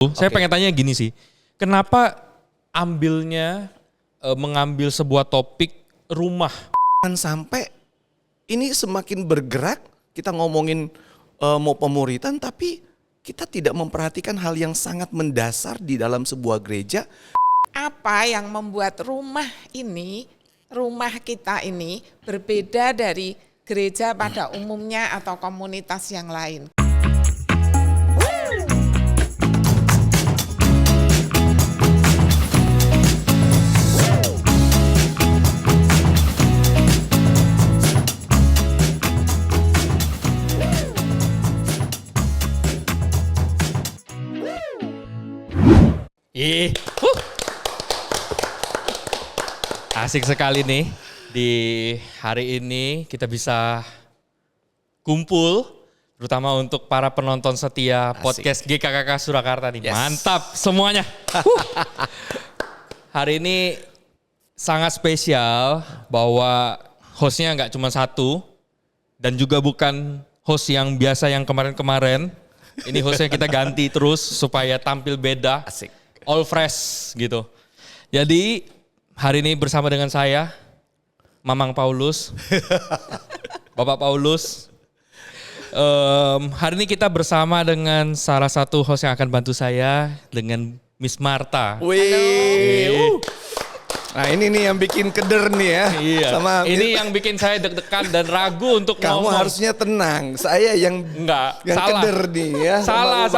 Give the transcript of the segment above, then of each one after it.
Saya pengen tanya gini sih, kenapa mengambil sebuah topik rumah? Jangan sampai ini semakin bergerak, kita ngomongin mau pemuritan, tapi kita tidak memperhatikan hal yang sangat mendasar di dalam sebuah gereja. Apa yang membuat rumah kita ini berbeda dari gereja pada umumnya atau komunitas yang lain? Asik sekali nih di hari ini kita bisa kumpul, terutama untuk para penonton setia podcast GKKK Surakarta nih. Yes. Mantap semuanya. Hari ini sangat spesial bahwa hostnya nggak cuma satu dan juga bukan host yang biasa yang kemarin-kemarin. Ini hostnya kita ganti terus supaya tampil beda. Asik. All fresh gitu. Jadi hari ini bersama dengan saya, Mamang Paulus, Bapak Paulus. Hari ini kita bersama dengan salah satu host yang akan bantu saya, dengan Miss Marta. Wih. Nah ini nih yang bikin keder nih ya. Iya. Sama ini yang bikin saya deg-degan dan ragu untuk kamu ngomong. harusnya tenang. Saya yang Enggak, yang salah. keder nih ya. Salah.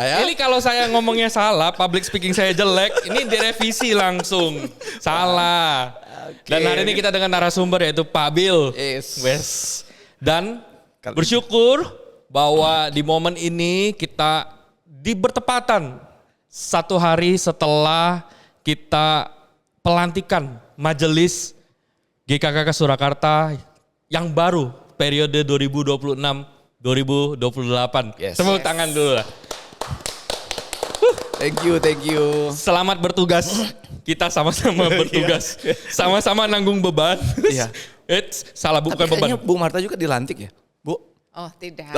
Ya. Ini kalau saya ngomongnya salah, public speaking saya jelek, ini direvisi langsung. Salah. Dan hari ini kita dengan narasumber yaitu Pak Bill. Yes. Wes. Dan bersyukur bahwa di momen ini kita bertepatan satu hari setelah kita pelantikan majelis GKKK Surakarta yang baru periode 2026-2028. Yes. Tepuk tangan dulu lah. Thank you. Selamat bertugas. Kita sama-sama bertugas. Sama-sama nanggung beban. Iya. Salah bukan Tapi beban. kayaknya Bu Marta juga dilantik ya, Bu? Oh tidak.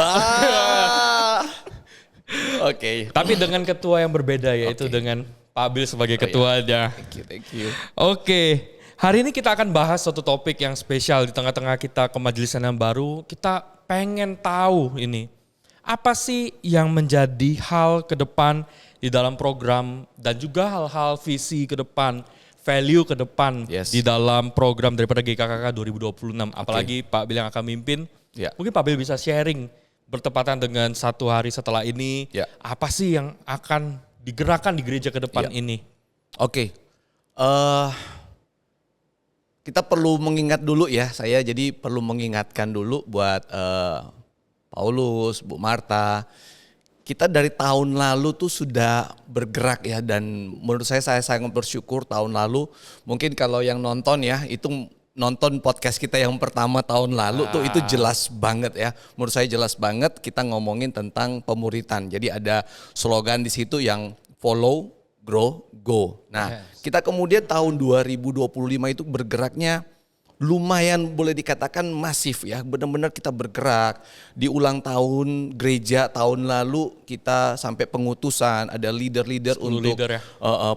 Oke. Tapi dengan ketua yang berbeda yaitu dengan Pak Bill sebagai ketuanya. Thank you. Oke, hari ini kita akan bahas suatu topik yang spesial di tengah-tengah kita kemajelisan yang baru. Kita pengen tahu ini, apa sih yang menjadi hal ke depan di dalam program dan juga hal-hal visi ke depan, value ke depan di dalam program daripada GKKK 2026. Apalagi Pak Bill yang akan mimpin. Ya. Mungkin Pak Bill bisa sharing bertepatan dengan satu hari setelah ini, apa sih yang akan digerakkan di gereja ke depan ini? Oke. Kita perlu mengingat dulu ya, saya jadi perlu mengingatkan dulu buat Paulus, Bu Marta. Kita dari tahun lalu tuh sudah bergerak ya, dan menurut saya sangat bersyukur tahun lalu. Mungkin kalau yang nonton ya, itu nonton podcast kita yang pertama tahun lalu tuh itu jelas banget ya. Menurut saya jelas banget kita ngomongin tentang pemuritan. Jadi ada slogan di situ yang follow, grow, go. Nah, kita kemudian tahun 2025 itu bergeraknya lumayan boleh dikatakan masif ya. Benar-benar kita bergerak. Di ulang tahun gereja tahun lalu kita sampai pengutusan, ada leader-leader untuk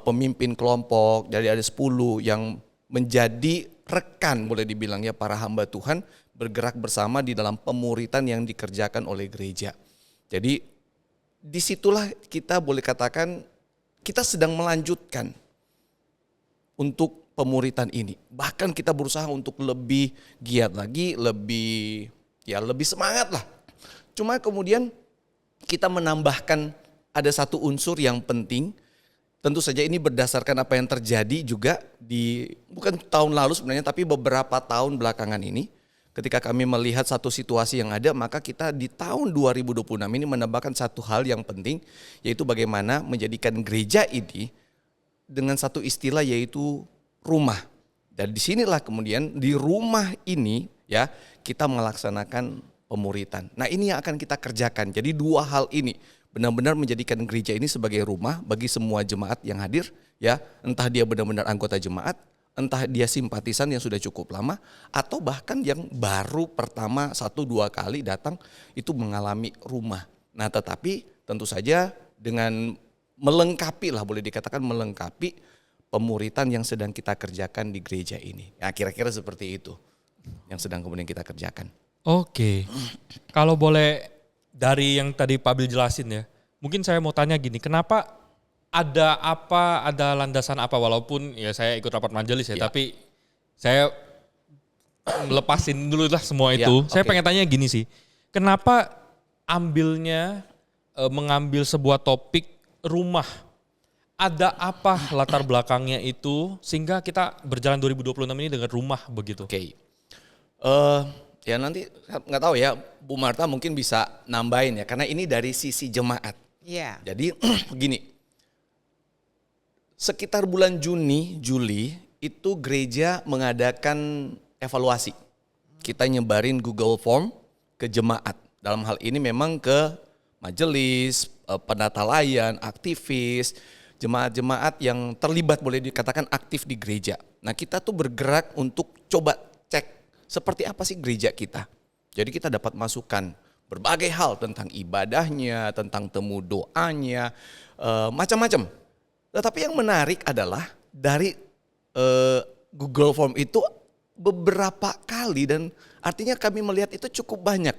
pemimpin kelompok. Jadi ada 10 yang menjadi rekan boleh dibilang ya, para hamba Tuhan bergerak bersama di dalam pemuritan yang dikerjakan oleh gereja. Jadi disitulah kita boleh katakan kita sedang melanjutkan untuk pemuritan ini. Bahkan kita berusaha untuk lebih giat lagi, lebih semangat lah. Cuma kemudian kita menambahkan ada satu unsur yang penting. Tentu saja ini berdasarkan apa yang terjadi juga bukan tahun lalu sebenarnya, tapi beberapa tahun belakangan ini. Ketika kami melihat satu situasi yang ada, maka kita di tahun 2026 ini menambahkan satu hal yang penting, yaitu bagaimana menjadikan gereja ini dengan satu istilah yaitu rumah. Dan disinilah kemudian di rumah ini ya kita melaksanakan pemuritan. Nah ini yang akan kita kerjakan. Jadi dua hal ini benar-benar menjadikan gereja ini sebagai rumah bagi semua jemaat yang hadir ya, entah dia benar-benar anggota jemaat, entah dia simpatisan yang sudah cukup lama, atau bahkan yang baru pertama 1-2 kali datang itu mengalami rumah. Nah tetapi tentu saja dengan melengkapi lah, boleh dikatakan melengkapi pemuritan yang sedang kita kerjakan di gereja ini. Ya kira-kira seperti itu yang sedang kemudian kita kerjakan. Oke. Kalau boleh dari yang tadi Pak Bil jelasin ya. Mungkin saya mau tanya gini, kenapa ada landasan apa, walaupun ya saya ikut rapat majelis ya, Ya. tapi saya melepasin dulu lah semua Ya, itu. Saya oke. pengen tanya gini sih, kenapa mengambil sebuah topik rumah? Ada apa latar belakangnya itu sehingga kita berjalan 2026 ini dengan rumah begitu? Oke. Ya nanti nggak tahu ya, Bu Marta mungkin bisa nambahin ya, karena ini dari sisi jemaat. Ya, Jadi begini, sekitar bulan Juli itu gereja mengadakan evaluasi. Kita nyebarin Google Form ke jemaat. Dalam hal ini memang ke majelis, penata layan, aktivis, jemaat-jemaat yang terlibat boleh dikatakan aktif di gereja. Nah kita tuh bergerak untuk coba cek seperti apa sih gereja kita. Jadi kita dapat masukan berbagai hal tentang ibadahnya, tentang temu doanya, macam-macam. Tetapi yang menarik adalah dari Google Form itu beberapa kali, dan artinya kami melihat itu cukup banyak.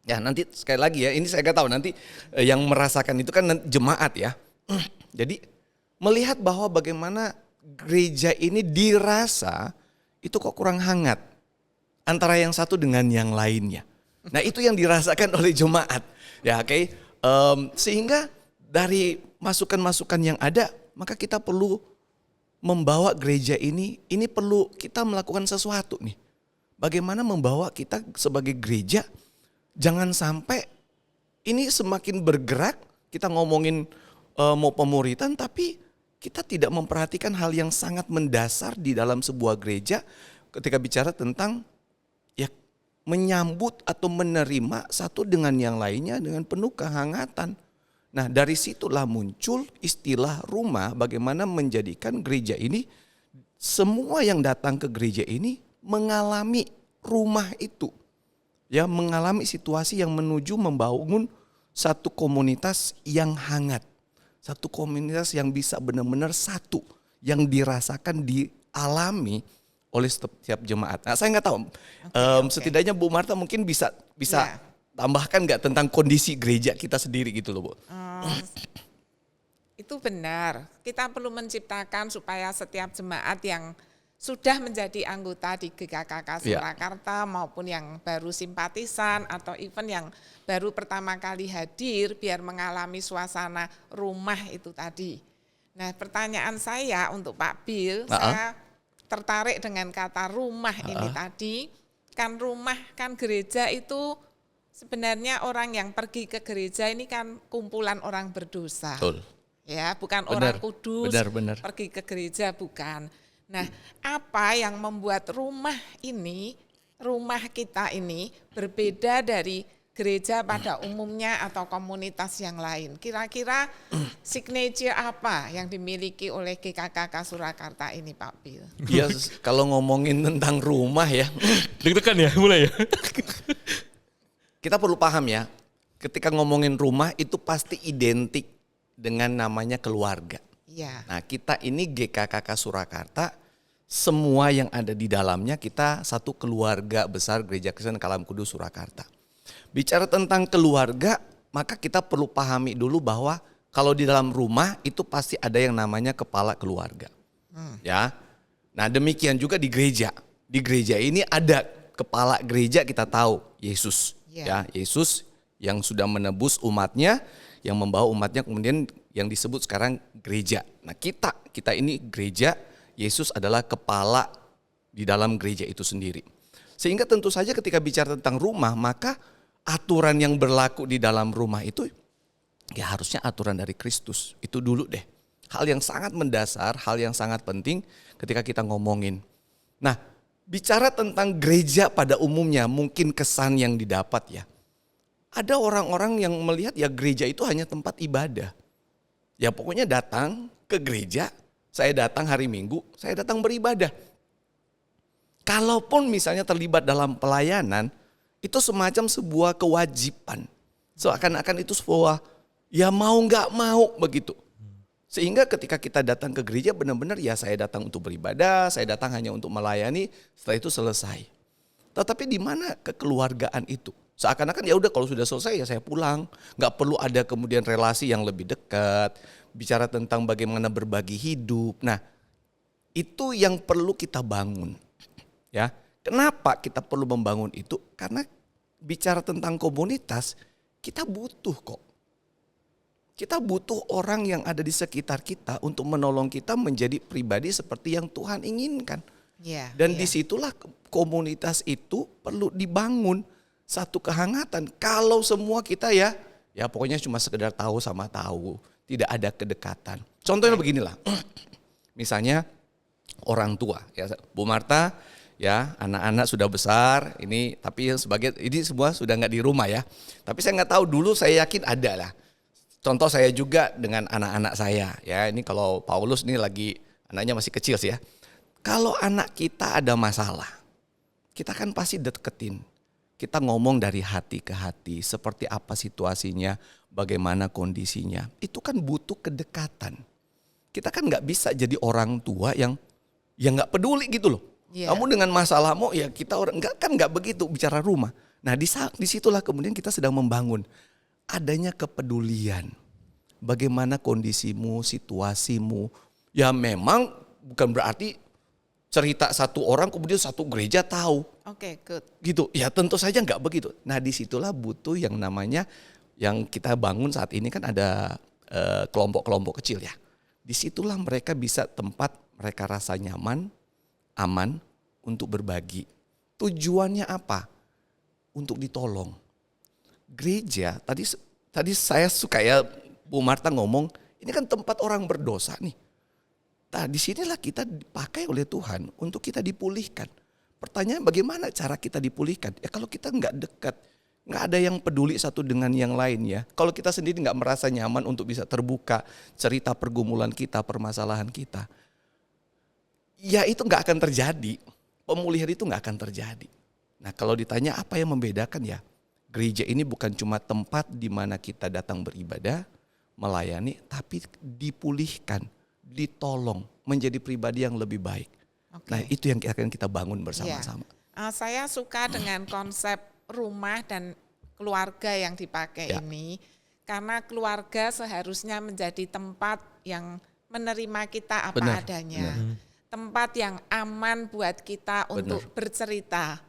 Ya nanti sekali lagi ya, ini saya nggak tahu nanti yang merasakan itu kan jemaat ya. Jadi melihat bahwa bagaimana gereja ini dirasa itu kok kurang hangat antara yang satu dengan yang lainnya. Nah itu yang dirasakan oleh jemaat. Ya oke. Sehingga dari masukan-masukan yang ada, maka kita perlu membawa gereja ini perlu kita melakukan sesuatu nih. Bagaimana membawa kita sebagai gereja, jangan sampai ini semakin bergerak, kita ngomongin mau pemuritan, tapi kita tidak memperhatikan hal yang sangat mendasar di dalam sebuah gereja ketika bicara tentang ya menyambut atau menerima satu dengan yang lainnya dengan penuh kehangatan. Nah dari situlah muncul istilah rumah, bagaimana menjadikan gereja ini, semua yang datang ke gereja ini mengalami rumah itu. Ya mengalami situasi yang menuju membangun satu komunitas yang hangat. Satu komunitas yang bisa benar-benar satu, yang dirasakan, dialami oleh setiap jemaat. Nah saya nggak tahu, setidaknya Bu Marta mungkin bisa Ya. tambahkan nggak tentang kondisi gereja kita sendiri gitu loh Bu. itu benar. Kita perlu menciptakan supaya setiap jemaat yang sudah menjadi anggota di GKKK Ya. Surakarta maupun yang baru simpatisan atau even yang baru pertama kali hadir biar mengalami suasana rumah itu tadi. Nah pertanyaan saya untuk Pak Bil, saya tertarik dengan kata rumah ini tadi. Kan rumah, kan gereja itu sebenarnya orang yang pergi ke gereja ini kan kumpulan orang berdosa. Betul. Ya, bukan Benar, orang kudus benar. pergi ke gereja, bukan. Nah, apa yang membuat rumah kita ini berbeda dari gereja pada umumnya atau komunitas yang lain? Kira-kira signature apa yang dimiliki oleh GKKK Surakarta ini, Pak Bil? Ya kalau ngomongin tentang rumah ya, Deg-degan ya mulai ya. kita perlu paham ya, ketika ngomongin rumah itu pasti identik dengan namanya keluarga. Iya. Nah kita ini GKKK Surakarta, semua yang ada di dalamnya kita satu keluarga besar Gereja Kristen Kalam Kudus Surakarta. Bicara tentang keluarga, maka kita perlu pahami dulu bahwa kalau di dalam rumah itu pasti ada yang namanya kepala keluarga. Ya. Nah demikian juga di gereja. Di gereja ini ada kepala gereja, kita tahu Yesus. Ya. Ya, Yesus yang sudah menebus umatnya, yang membawa umatnya kemudian yang disebut sekarang gereja. Nah kita ini gereja, Yesus adalah kepala di dalam gereja itu sendiri. Sehingga tentu saja ketika bicara tentang rumah, maka aturan yang berlaku di dalam rumah itu ya harusnya aturan dari Kristus. Itu dulu deh. Hal yang sangat mendasar, hal yang sangat penting ketika kita ngomongin. Nah, bicara tentang gereja pada umumnya, mungkin kesan yang didapat ya. Ada orang-orang yang melihat ya gereja itu hanya tempat ibadah. Ya pokoknya datang ke gereja, saya datang hari Minggu, saya datang beribadah. Kalaupun misalnya terlibat dalam pelayanan, itu semacam sebuah kewajiban. Seakan-akan itu sebuah ya mau nggak mau begitu. Sehingga ketika kita datang ke gereja benar-benar ya saya datang untuk beribadah, saya datang hanya untuk melayani, setelah itu selesai. Tetapi di mana kekeluargaan itu? Seakan-akan ya udah kalau sudah selesai ya saya pulang. Nggak perlu ada kemudian relasi yang lebih dekat, bicara tentang bagaimana berbagi hidup. Nah, itu yang perlu kita bangun. Ya. Kenapa kita perlu membangun itu? Karena bicara tentang komunitas, kita butuh kok. Kita butuh orang yang ada di sekitar kita untuk menolong kita menjadi pribadi seperti yang Tuhan inginkan. Dan disitulah komunitas itu perlu dibangun satu kehangatan. Kalau semua kita ya pokoknya cuma sekedar tahu sama tahu, tidak ada kedekatan. Contohnya beginilah, misalnya orang tua, ya Bu Marta, ya anak-anak sudah besar, ini tapi sebagai ini semua sudah nggak di rumah ya. Tapi saya nggak tahu dulu, saya yakin ada lah. Contoh saya juga dengan anak-anak saya, ya ini kalau Paulus ini lagi anaknya masih kecil sih ya. Kalau anak kita ada masalah, kita kan pasti deketin. Kita ngomong dari hati ke hati, seperti apa situasinya, bagaimana kondisinya. Itu kan butuh kedekatan. Kita kan nggak bisa jadi orang tua yang nggak peduli gitu loh. Kamu dengan masalahmu ya kita orang nggak begitu bicara rumah. Nah disitulah kemudian kita sedang membangun adanya kepedulian. Bagaimana kondisimu, situasimu. Ya memang bukan berarti cerita satu orang kemudian satu gereja tahu. Oke, good. Gitu, ya tentu saja nggak begitu. Nah disitulah butuh yang namanya, yang kita bangun saat ini kan ada kelompok-kelompok kecil ya. Disitulah mereka bisa tempat mereka rasa nyaman, aman untuk berbagi. Tujuannya apa? Untuk ditolong. Gereja, tadi saya suka ya Bu Marta ngomong, ini kan tempat orang berdosa nih. Nah disinilah kita dipakai oleh Tuhan untuk kita dipulihkan. Pertanyaan bagaimana cara kita dipulihkan? Ya kalau kita nggak dekat, nggak ada yang peduli satu dengan yang lain ya. Kalau kita sendiri nggak merasa nyaman untuk bisa terbuka cerita pergumulan kita, permasalahan kita, ya itu nggak akan terjadi. Pemulihan itu nggak akan terjadi. Nah kalau ditanya apa yang membedakan ya, gereja ini bukan cuma tempat di mana kita datang beribadah, melayani, tapi dipulihkan, ditolong, menjadi pribadi yang lebih baik. Nah itu yang akan kita bangun bersama-sama. Saya suka dengan konsep rumah dan keluarga yang dipakai ini. Karena keluarga seharusnya menjadi tempat yang menerima kita apa adanya. Tempat yang aman buat kita untuk bercerita.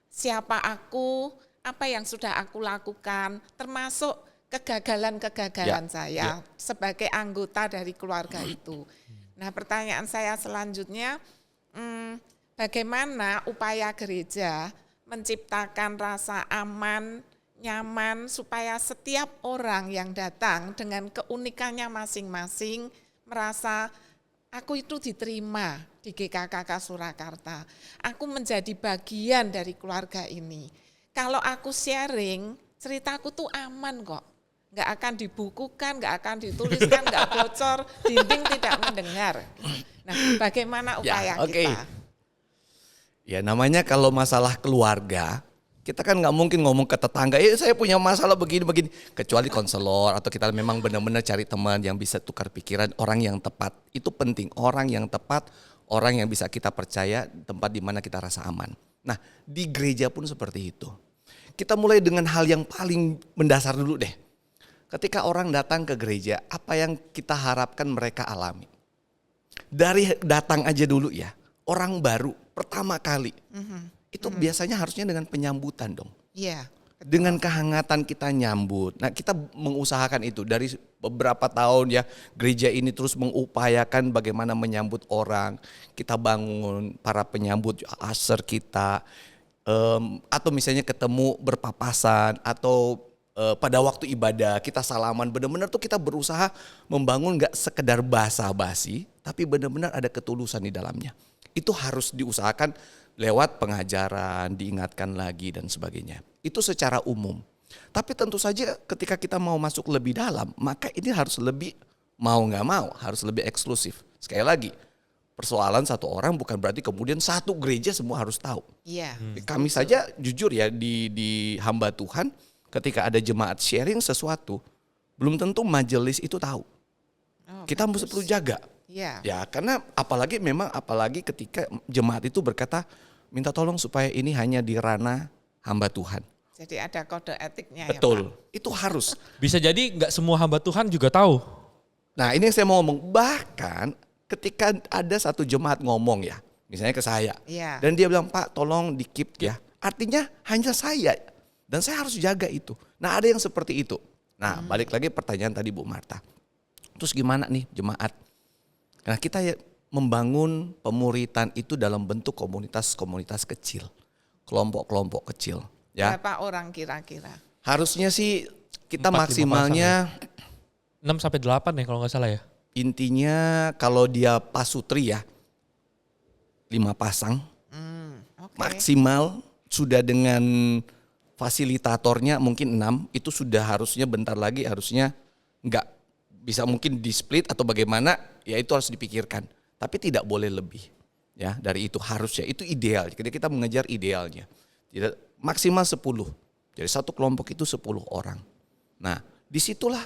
Siapa aku, apa yang sudah aku lakukan, termasuk kegagalan-kegagalan saya sebagai anggota dari keluarga itu. Nah pertanyaan saya selanjutnya, bagaimana upaya gereja menciptakan rasa aman, nyaman supaya setiap orang yang datang dengan keunikannya masing-masing merasa aku itu diterima di GKKK Surakarta. Aku menjadi bagian dari keluarga ini. Kalau aku sharing, ceritaku tuh aman kok. Nggak akan dibukukan, nggak akan dituliskan, nggak bocor, dinding tidak mendengar. Nah, bagaimana upaya kita? Ya namanya kalau masalah keluarga, kita kan nggak mungkin ngomong ke tetangga, saya punya masalah begini-begini. Kecuali konselor atau kita memang benar-benar cari teman yang bisa tukar pikiran, orang yang tepat. Itu penting, orang yang tepat, orang yang bisa kita percaya, tempat di mana kita rasa aman. Nah di gereja pun seperti itu. Kita mulai dengan hal yang paling mendasar dulu deh. Ketika orang datang ke gereja, apa yang kita harapkan mereka alami? Dari datang aja dulu ya, orang baru pertama kali. Itu biasanya harusnya dengan penyambutan dong. Iya. Dengan kehangatan kita nyambut. Nah kita mengusahakan itu dari beberapa tahun ya. Gereja ini terus mengupayakan bagaimana menyambut orang. Kita bangun para penyambut usher kita. Atau misalnya ketemu berpapasan atau pada waktu ibadah kita salaman, benar-benar tuh kita berusaha membangun gak sekedar basa-basi, tapi benar-benar ada ketulusan di dalamnya. Itu harus diusahakan lewat pengajaran, diingatkan lagi dan sebagainya. Itu secara umum. Tapi tentu saja ketika kita mau masuk lebih dalam, maka ini harus lebih mau gak mau, harus lebih eksklusif. Sekali lagi, persoalan satu orang bukan berarti kemudian satu gereja semua harus tahu. Iya. Kami saja jujur ya di hamba Tuhan, ketika ada jemaat sharing sesuatu, belum tentu majelis itu tahu. Oh, Kita bagus. mesti perlu jaga. Iya. Ya, karena apalagi ketika jemaat itu berkata minta tolong supaya ini hanya di ranah hamba Tuhan. Jadi ada kode etiknya Betul, ya Pak. itu harus. Bisa jadi nggak semua hamba Tuhan juga tahu. Nah, ini yang saya mau ngomong. Bahkan ketika ada satu jemaat ngomong ya, misalnya ke saya. Iya. Dan dia bilang, Pak tolong di-keep ya. Artinya hanya saya. Dan saya harus jaga itu. Nah, ada yang seperti itu. Nah, balik lagi pertanyaan tadi Bu Marta. Terus gimana nih jemaat? Nah, kita ya membangun pemuritan itu dalam bentuk komunitas-komunitas kecil. Kelompok-kelompok kecil. Ya, Berapa orang kira-kira? harusnya sih kita 4-5 maksimalnya 6 sampai 8 ya kalau nggak salah ya. intinya kalau dia pasutri ya 5 pasang Oke. maksimal, sudah dengan fasilitatornya mungkin 6, itu sudah harusnya bentar lagi harusnya nggak bisa, mungkin di split atau bagaimana ya, itu harus dipikirkan, tapi tidak boleh lebih ya dari itu, harusnya itu ideal. Jadi kita mengejar idealnya tidak maksimal 10, jadi satu kelompok itu 10 orang. Nah disitulah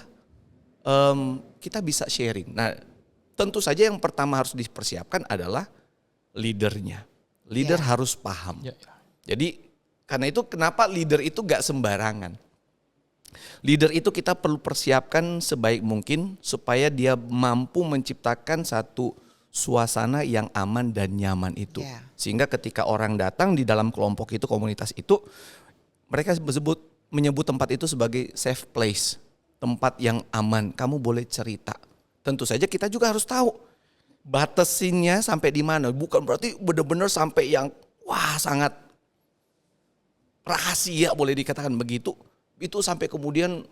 kita bisa sharing. Nah tentu saja yang pertama harus dipersiapkan adalah leadernya. Leader Ya. harus paham. Ya. Jadi karena itu kenapa leader itu gak sembarangan. Leader itu kita perlu persiapkan sebaik mungkin supaya dia mampu menciptakan satu suasana yang aman dan nyaman itu. Ya. Sehingga ketika orang datang di dalam kelompok itu, komunitas itu, mereka menyebut tempat itu sebagai safe place. Tempat yang aman, kamu boleh cerita. Tentu saja kita juga harus tahu batasinnya sampai di mana. Bukan berarti benar-benar sampai yang wah sangat rahasia boleh dikatakan begitu. Itu sampai kemudian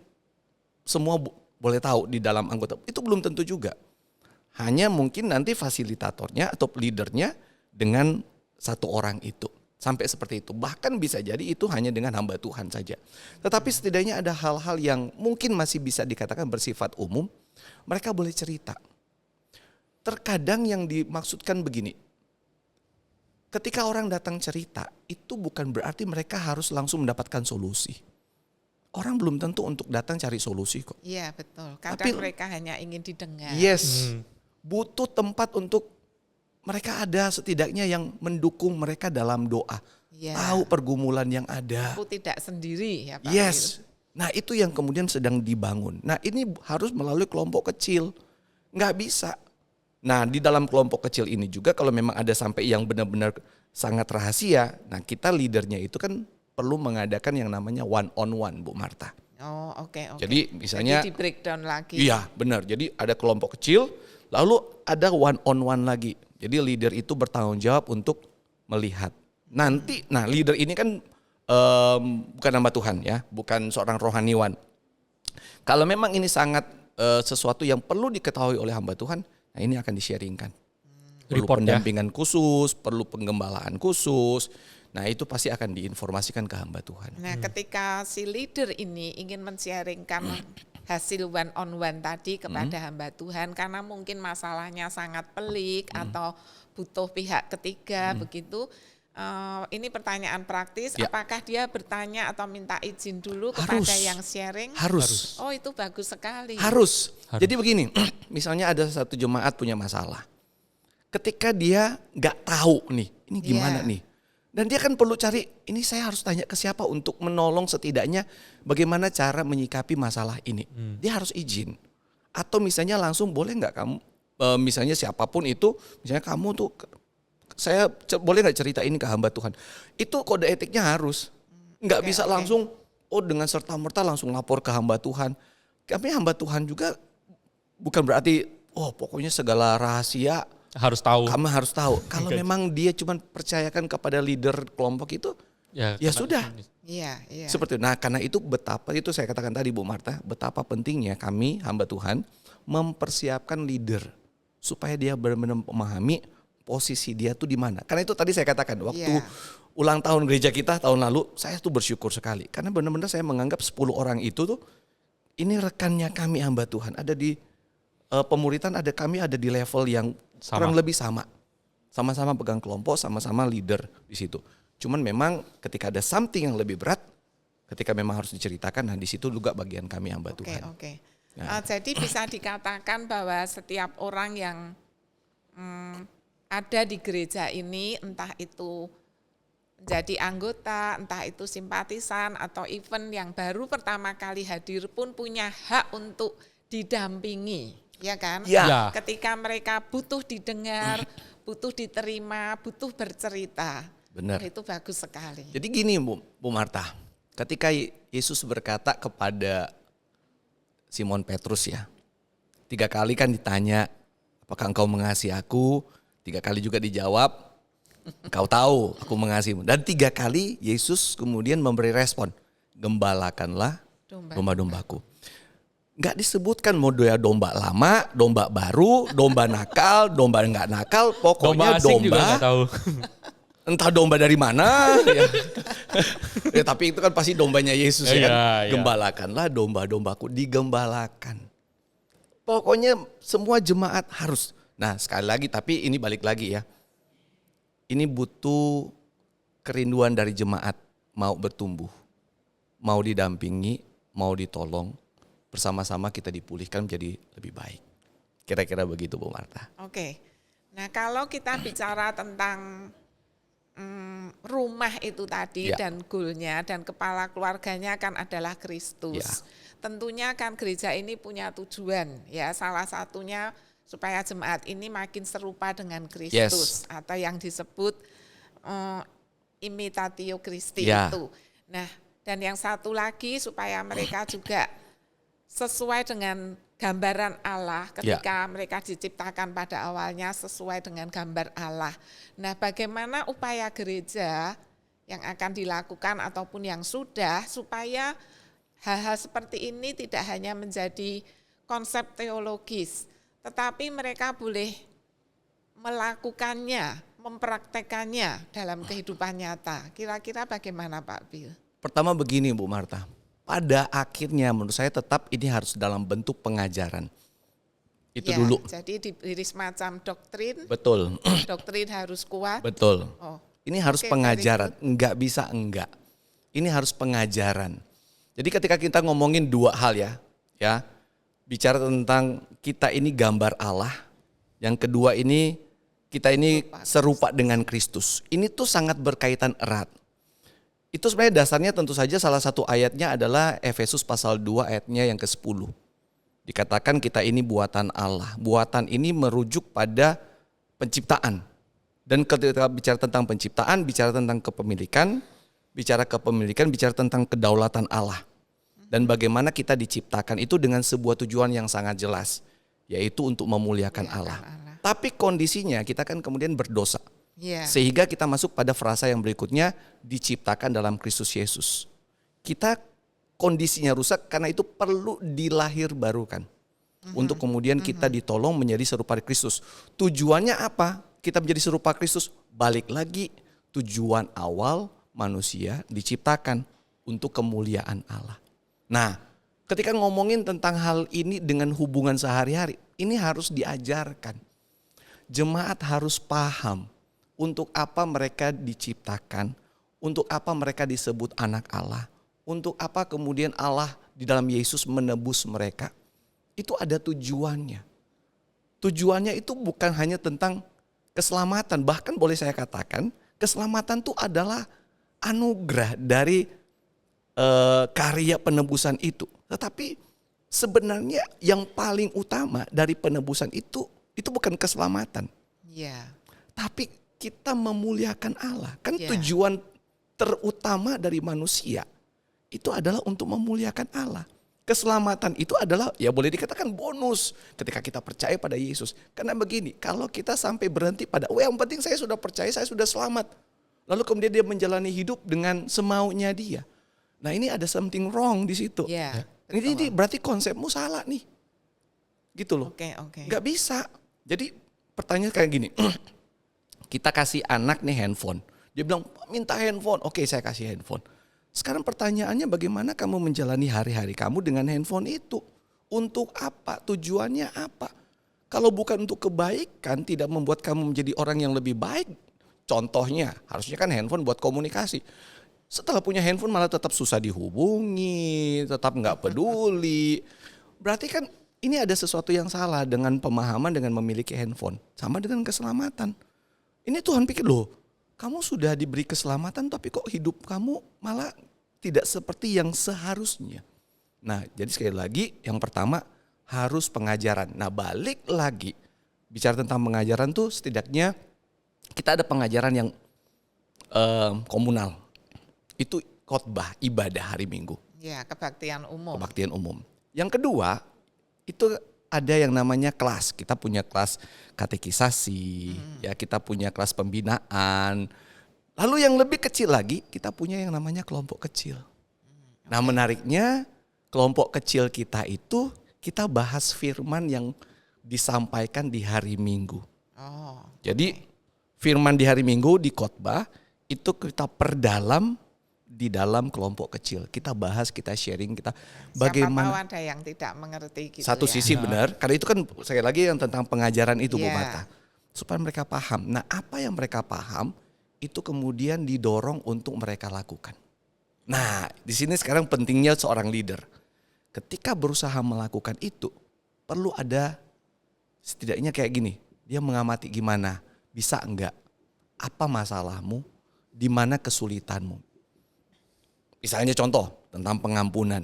semua boleh tahu di dalam anggota. Itu belum tentu juga. Hanya mungkin nanti fasilitatornya atau leadernya dengan satu orang itu. Sampai seperti itu. Bahkan bisa jadi itu hanya dengan hamba Tuhan saja. Tetapi setidaknya ada hal-hal yang mungkin masih bisa dikatakan bersifat umum. Mereka boleh cerita. Terkadang yang dimaksudkan begini. Ketika orang datang cerita, itu bukan berarti mereka harus langsung mendapatkan solusi. Orang belum tentu untuk datang cari solusi kok. Iya betul. Kadang Tapi- mereka hanya ingin didengar. Yes, butuh tempat untuk mereka ada setidaknya yang mendukung mereka dalam doa. Iya. Tahu pergumulan yang ada. Aku tidak sendiri ya Pak. Yes. Nah itu yang kemudian sedang dibangun. Nah ini harus melalui kelompok kecil. Nggak bisa. Nah di dalam kelompok kecil ini juga kalau memang ada sampai yang benar-benar sangat rahasia. Nah kita leadernya itu kan perlu mengadakan yang namanya one on one Bu Marta. Oh oke. Jadi misalnya. Jadi di breakdown lagi. Iya benar, jadi ada kelompok kecil lalu ada one on one lagi. Jadi leader itu bertanggung jawab untuk melihat. Nanti, nah leader ini kan bukan hamba Tuhan ya, bukan seorang rohaniwan. Kalau memang ini sangat sesuatu yang perlu diketahui oleh hamba Tuhan, nah ini akan di-sharingkan. Perlu Report ya. pendampingan khusus, perlu penggembalaan khusus. Nah itu pasti akan diinformasikan ke hamba Tuhan. Nah ketika si leader ini ingin men-sharingkan hasil one on one tadi kepada hamba Tuhan karena mungkin masalahnya sangat pelik atau butuh pihak ketiga begitu. Ini pertanyaan praktis, Ya. apakah dia bertanya atau minta izin dulu kepada Harus. yang sharing? Harus. Oh itu bagus sekali. Harus. Jadi begini, misalnya ada satu jemaat punya masalah. Ketika dia nggak tahu nih, ini gimana Iya. nih. Dan dia kan perlu cari, ini saya harus tanya ke siapa untuk menolong setidaknya bagaimana cara menyikapi masalah ini. Dia harus izin. Atau misalnya langsung boleh nggak kamu, misalnya siapapun itu, misalnya kamu tuh, saya boleh nggak cerita ini ke hamba Tuhan. Itu kode etiknya harus. Nggak Oke, bisa oke. langsung, dengan serta-merta langsung lapor ke hamba Tuhan. Tapi hamba Tuhan juga bukan berarti, pokoknya segala rahasia Harus tahu. kamu harus tahu. Kalau memang dia cuma percayakan kepada leader kelompok itu, ya karena- sudah. Iya, iya. Seperti itu. Nah karena itu betapa, itu saya katakan tadi Bu Marta, betapa pentingnya kami hamba Tuhan mempersiapkan leader. Supaya dia benar-benar memahami posisi dia tuh di mana. Karena itu tadi saya katakan, waktu Iya. ulang tahun gereja kita tahun lalu, saya tuh bersyukur sekali. Karena benar-benar saya menganggap 10 orang itu tuh, ini rekannya kami hamba Tuhan. Ada di pemuritan, kami ada di level yang Sama. kurang lebih sama. Sama-sama pegang kelompok, sama-sama leader di situ. Cuman memang ketika ada something yang lebih berat, ketika memang harus diceritakan, nah di situ juga bagian kami hamba Oke, Tuhan. oke. Jadi bisa dikatakan bahwa setiap orang yang ada di gereja ini, entah itu menjadi anggota, entah itu simpatisan atau event yang baru pertama kali hadir pun punya hak untuk didampingi, ya kan? Ya. Ketika mereka butuh didengar, butuh diterima, butuh bercerita. Benar. Itu bagus sekali. Jadi gini Bu Marta, ketika Yesus berkata kepada Simon Petrus ya, 3 kali kan ditanya, apakah engkau mengasihi aku? 3 kali juga dijawab, engkau tahu aku mengasihimu. Dan 3 kali Yesus kemudian memberi respon, gembalakanlah domba-dombaku. Enggak disebutkan mau domba lama, domba baru, domba nakal, domba enggak nakal, pokoknya asing juga nggak tahu. entah domba dari mana. Ya, tapi itu kan pasti dombanya Yesus ya. Iya. Gembalakanlah domba-dombaku, digembalakan. Pokoknya semua jemaat harus. Nah sekali lagi, tapi ini balik lagi ya. Ini butuh kerinduan dari jemaat, mau bertumbuh, mau didampingi, mau ditolong, bersama-sama kita dipulihkan menjadi lebih baik. Kira-kira begitu Bu Marta. Oke, nah kalau kita bicara tentang rumah itu tadi dan goalnya dan kepala keluarganya kan adalah Kristus. Tentunya kan gereja ini punya tujuan ya, salah satunya supaya jemaat ini makin serupa dengan Kristus atau yang disebut imitatio Christi itu. Nah, dan yang satu lagi supaya mereka juga sesuai dengan gambaran Allah ketika mereka diciptakan pada awalnya sesuai dengan gambar Allah. Nah, bagaimana upaya gereja yang akan dilakukan ataupun yang sudah supaya hal-hal seperti ini tidak hanya menjadi konsep teologis, tetapi mereka boleh melakukannya, mempraktekannya dalam kehidupan nyata. Kira-kira bagaimana Pak Bill? Pertama begini Bu Marta, pada akhirnya menurut saya tetap ini harus dalam bentuk pengajaran. Itu dulu. Jadi diberi semacam doktrin. Betul. Doktrin harus kuat. Betul. Ini harus pengajaran, enggak bisa enggak. Ini harus pengajaran. Jadi ketika kita ngomongin 2 hal ya, bicara tentang kita ini gambar Allah. Yang kedua ini kita ini serupa dengan Kristus. Ini tuh sangat berkaitan erat. Itu sebenarnya dasarnya tentu saja salah satu ayatnya adalah Efesus pasal 2 ayatnya yang ke-10. Dikatakan kita ini buatan Allah. Buatan ini merujuk pada penciptaan. Dan ketika bicara tentang penciptaan, bicara tentang kepemilikan, bicara tentang kedaulatan Allah. Dan bagaimana kita diciptakan itu dengan sebuah tujuan yang sangat jelas, yaitu untuk memuliakan Allah. Tapi kondisinya kita kan kemudian berdosa. Sehingga kita masuk pada frasa yang berikutnya, diciptakan dalam Kristus Yesus. Kita kondisinya rusak karena itu perlu dilahirbarukan. Untuk kemudian kita ditolong menjadi serupa Kristus. Tujuannya apa? Kita menjadi serupa Kristus. Balik lagi, tujuan awal manusia diciptakan untuk kemuliaan Allah. Nah, ketika ngomongin tentang hal ini dengan hubungan sehari-hari, ini harus diajarkan. Jemaat harus paham untuk apa mereka diciptakan, untuk apa mereka disebut anak Allah, untuk apa kemudian Allah di dalam Yesus menebus mereka. Itu ada tujuannya. Tujuannya itu bukan hanya tentang keselamatan, bahkan boleh saya katakan keselamatan itu adalah anugerah dari karya penebusan itu. Tetapi sebenarnya yang paling utama dari penebusan itu bukan keselamatan. Tapi kita memuliakan Allah. Kan tujuan terutama dari manusia itu adalah untuk memuliakan Allah. Keselamatan itu adalah ya boleh dikatakan bonus ketika kita percaya pada Yesus. Karena begini, kalau kita sampai berhenti pada yang penting saya sudah percaya, saya sudah selamat. Lalu kemudian dia menjalani hidup dengan semaunya dia. Nah ini ada something wrong di situ. Ini berarti konsepmu salah nih. Gitu loh. Gak bisa. Jadi pertanyaan kayak gini. Kita kasih anak nih handphone. Dia bilang minta handphone. Oke, saya kasih handphone. Sekarang pertanyaannya bagaimana kamu menjalani hari-hari kamu dengan handphone itu? Untuk apa? Tujuannya apa? Kalau bukan untuk kebaikan, tidak membuat kamu menjadi orang yang lebih baik. Contohnya, harusnya kan handphone buat komunikasi. Setelah punya handphone malah tetap susah dihubungi, tetap nggak peduli. Berarti kan ini ada sesuatu yang salah dengan pemahaman dengan memiliki handphone. Sama dengan keselamatan. Ini Tuhan pikir, loh, kamu sudah diberi keselamatan tapi kok hidup kamu malah tidak seperti yang seharusnya. Nah, jadi sekali lagi yang pertama harus pengajaran. Nah, balik lagi bicara tentang pengajaran tuh setidaknya kita ada pengajaran yang komunal. Itu khotbah ibadah hari Minggu. Ya, kebaktian umum. Kebaktian umum. Yang kedua, itu ada yang namanya kelas. Kita punya kelas katekisasi, ya kita punya kelas pembinaan. Lalu yang lebih kecil lagi, kita punya yang namanya kelompok kecil. Nah, menariknya kelompok kecil kita itu kita bahas firman yang disampaikan di hari Minggu. Oh. Jadi firman di hari Minggu di khotbah itu kita perdalam di dalam kelompok kecil. Kita bahas, kita sharing, kita bagaimana. Siapa tahu ada yang tidak mengerti gitu. Satu ya. sisi benar, karena itu kan sekali lagi yang tentang pengajaran itu Bu Iya. Marta. Supaya mereka paham. Nah, apa yang mereka paham itu kemudian didorong untuk mereka lakukan. Nah, di sini sekarang pentingnya seorang leader. Ketika berusaha melakukan itu, perlu ada setidaknya kayak gini. Dia mengamati gimana, bisa enggak, apa masalahmu, di mana kesulitanmu. Misalnya contoh tentang pengampunan.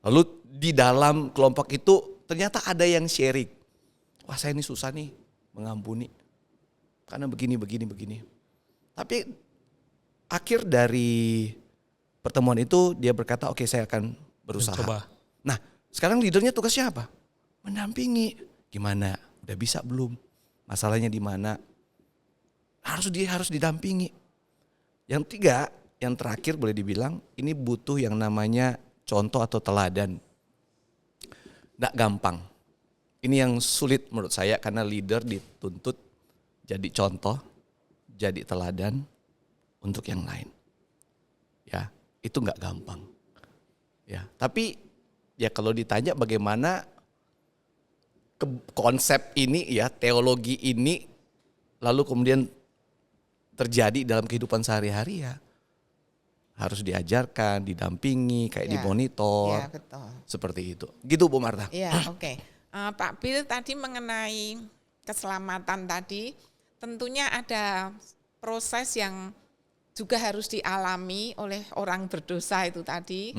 Lalu di dalam kelompok itu ternyata ada yang sharing. Wah, saya ini susah nih mengampuni. Karena begini. Tapi akhir dari pertemuan itu dia berkata, oke, saya akan berusaha. Coba. Nah, sekarang leadernya tugasnya apa? Mendampingi. Gimana? Udah bisa belum? Masalahnya di mana? Harus didampingi. Yang tiga, yang terakhir boleh dibilang ini butuh yang namanya contoh atau teladan. Nggak gampang. Ini yang sulit menurut saya karena leader dituntut jadi contoh, jadi teladan untuk yang lain. Ya, itu nggak gampang. Ya, tapi ya kalau ditanya bagaimana konsep ini ya, teologi ini lalu kemudian terjadi dalam kehidupan sehari-hari ya. Harus diajarkan, didampingi, kayak Ya. dimonitor. Ya, betul. Seperti itu. Gitu Bu Marta. Ya, oke. Pak Bill tadi mengenai keselamatan tadi, tentunya ada proses yang juga harus dialami oleh orang berdosa itu tadi.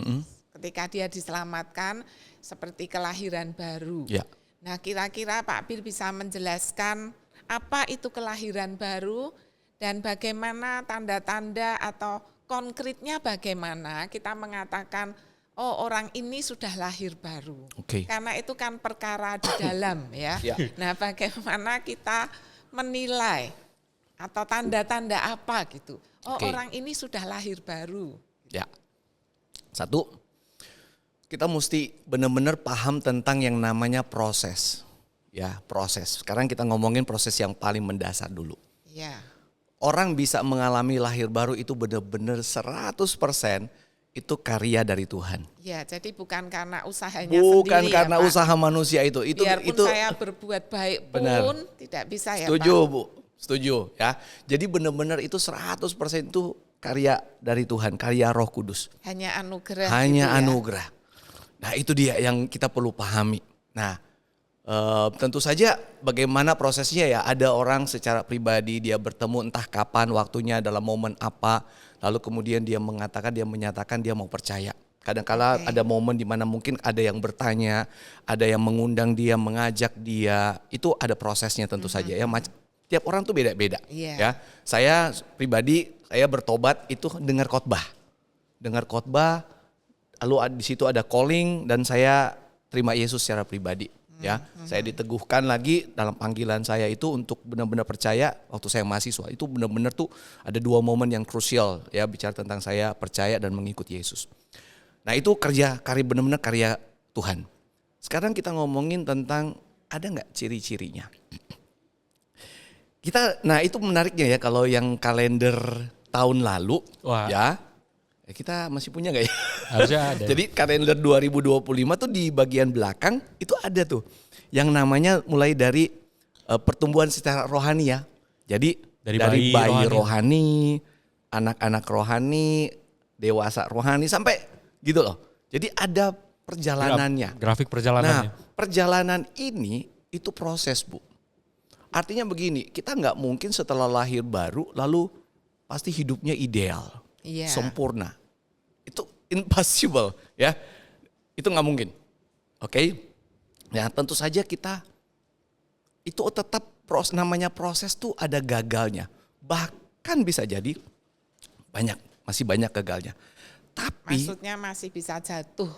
Ketika dia diselamatkan seperti kelahiran baru. Ya. Nah, kira-kira Pak Bill bisa menjelaskan apa itu kelahiran baru dan bagaimana tanda-tanda atau konkretnya bagaimana kita mengatakan, oh orang ini sudah lahir baru. Oke. Karena itu kan perkara di dalam ya. Ya. Nah, bagaimana kita menilai atau tanda-tanda apa gitu. Oh, Oke. orang ini sudah lahir baru. Ya. Satu, kita mesti benar-benar paham tentang yang namanya proses. Ya, proses. Sekarang kita ngomongin proses yang paling mendasar dulu. Ya. Orang bisa mengalami lahir baru itu benar-benar 100% itu karya dari Tuhan. Ya, jadi bukan karena usahanya Bukan sendiri karena ya, Pak. usaha manusia itu. Biarpun itu saya berbuat baik pun Benar. tidak bisa ya setuju, Pak. Bu. Setuju ya. Jadi benar-benar itu 100% itu karya dari Tuhan, karya Roh Kudus. Hanya anugerah. Hanya gitu ya. anugerah. Nah, itu dia yang kita perlu pahami. Nah, tentu saja bagaimana prosesnya ya, ada orang secara pribadi dia bertemu entah kapan waktunya dalam momen apa, lalu kemudian dia menyatakan dia mau percaya. Kadang-kala Oke. ada momen di mana mungkin ada yang bertanya, ada yang mengundang dia, mengajak dia, itu ada prosesnya tentu saja ya. Tiap orang tuh beda-beda. Iya. Ya, saya pribadi saya bertobat itu dengar khotbah, lalu di situ ada calling dan saya terima Yesus secara pribadi. Ya, saya diteguhkan lagi dalam panggilan saya itu untuk benar-benar percaya waktu saya mahasiswa. Itu benar-benar tuh ada 2 momen yang krusial ya bicara tentang saya percaya dan mengikut Yesus. Nah, itu benar-benar karya Tuhan. Sekarang kita ngomongin tentang ada nggak ciri-cirinya? Nah itu menariknya ya kalau yang kalender tahun lalu. Wah. Ya kita masih punya nggak ya? Harusnya ada. Jadi kalender 2025 tuh di bagian belakang itu ada tuh yang namanya mulai dari pertumbuhan secara rohani ya. Jadi dari bayi rohani, anak-anak rohani, dewasa rohani sampai gitu loh. Jadi ada perjalanannya. Grafik Nah, perjalanannya. perjalanan ini itu proses, Bu. Artinya begini, kita nggak mungkin setelah lahir baru lalu pasti hidupnya ideal, Iya. sempurna. Itu impossible, ya. Itu nggak mungkin. Oke? Ya, tentu saja kita itu tetap namanya proses tuh ada gagalnya. Bahkan bisa jadi masih banyak gagalnya. Tapi Maksudnya masih bisa jatuh